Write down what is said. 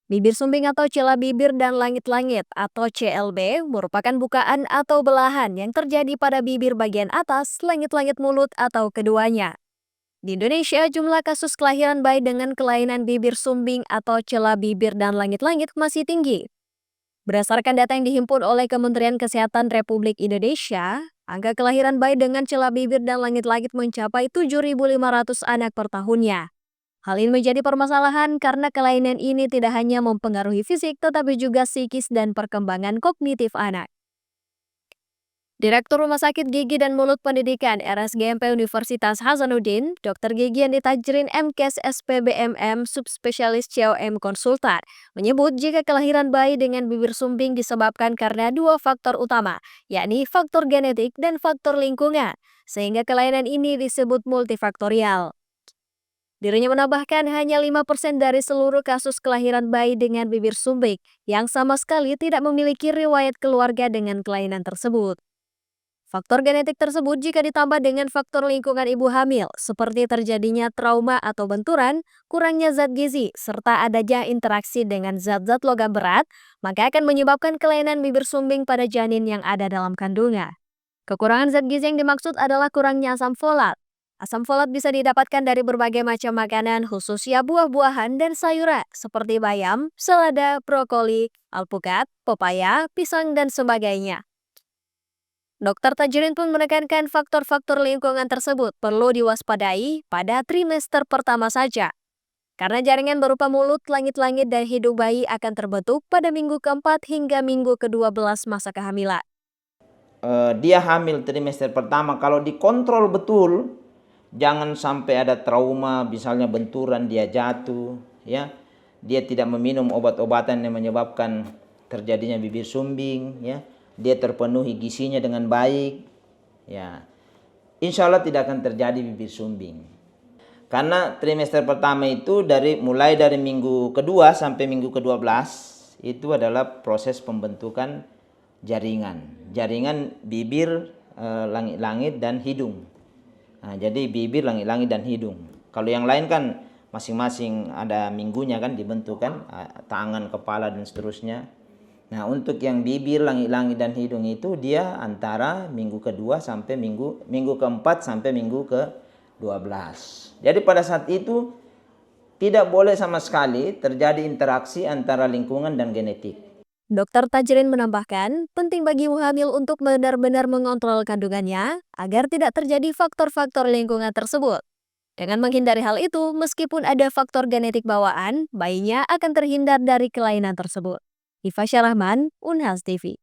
Bibir sumbing atau celah bibir dan langit-langit atau CLB merupakan bukaan atau belahan yang terjadi pada bibir bagian atas, langit-langit mulut atau keduanya. Di Indonesia, jumlah kasus kelahiran bayi dengan kelainan bibir sumbing atau celah bibir dan langit-langit masih tinggi. Berdasarkan data yang dihimpun oleh Kementerian Kesehatan Republik Indonesia, angka kelahiran bayi dengan celah bibir dan langit-langit mencapai 7.500 anak per tahunnya. Hal ini menjadi permasalahan karena kelainan ini tidak hanya mempengaruhi fisik tetapi juga psikis dan perkembangan kognitif anak. Direktur Rumah Sakit Gigi dan Mulut Pendidikan RSGMP Universitas Hasanuddin, Dr. Gigi Andi Tajrin MKes SPBMM Subspesialis COM Konsultan, menyebut jika kelahiran bayi dengan bibir sumbing disebabkan karena dua faktor utama, yakni faktor genetik dan faktor lingkungan, sehingga kelainan ini disebut multifaktorial. Dirinya menambahkan hanya 5% dari seluruh kasus kelahiran bayi dengan bibir sumbing yang sama sekali tidak memiliki riwayat keluarga dengan kelainan tersebut. Faktor genetik tersebut jika ditambah dengan faktor lingkungan ibu hamil, seperti terjadinya trauma atau benturan, kurangnya zat gizi, serta adanya interaksi dengan zat-zat logam berat, maka akan menyebabkan kelainan bibir sumbing pada janin yang ada dalam kandungan. Kekurangan zat gizi yang dimaksud adalah kurangnya asam folat. Asam folat bisa didapatkan dari berbagai macam makanan, khususnya buah-buahan dan sayuran, seperti bayam, selada, brokoli, alpukat, pepaya, pisang, dan sebagainya. Dr. Tajrin pun menekankan faktor-faktor lingkungan tersebut perlu diwaspadai pada trimester pertama saja. Karena jaringan berupa mulut, langit-langit, dan hidung bayi akan terbentuk pada minggu keempat hingga minggu ke-12 masa kehamilan. Dia hamil trimester pertama, kalau dikontrol betul, jangan sampai ada trauma, misalnya benturan, dia jatuh, ya, dia tidak meminum obat-obatan yang menyebabkan terjadinya bibir sumbing, ya, dia terpenuhi gizinya dengan baik, ya, insya Allah tidak akan terjadi bibir sumbing. Karena trimester pertama itu mulai dari minggu kedua sampai minggu ke-12 itu adalah proses pembentukan jaringan bibir, langit-langit dan hidung. Nah, jadi bibir, langit-langit dan hidung. Kalau yang lain kan masing-masing ada minggunya kan dibentuk kan, tangan, kepala dan seterusnya. Nah, untuk yang bibir, langit-langit dan hidung itu dia antara minggu kedua sampai minggu keempat sampai minggu ke-12. Jadi pada saat itu tidak boleh sama sekali terjadi interaksi antara lingkungan dan genetik. Dr. Tajrin menambahkan, penting bagi ibu hamil untuk benar-benar mengontrol kandungannya agar tidak terjadi faktor-faktor lingkungan tersebut. Dengan menghindari hal itu, meskipun ada faktor genetik bawaan, bayinya akan terhindar dari kelainan tersebut. Iva Syarahman, Unhas TV.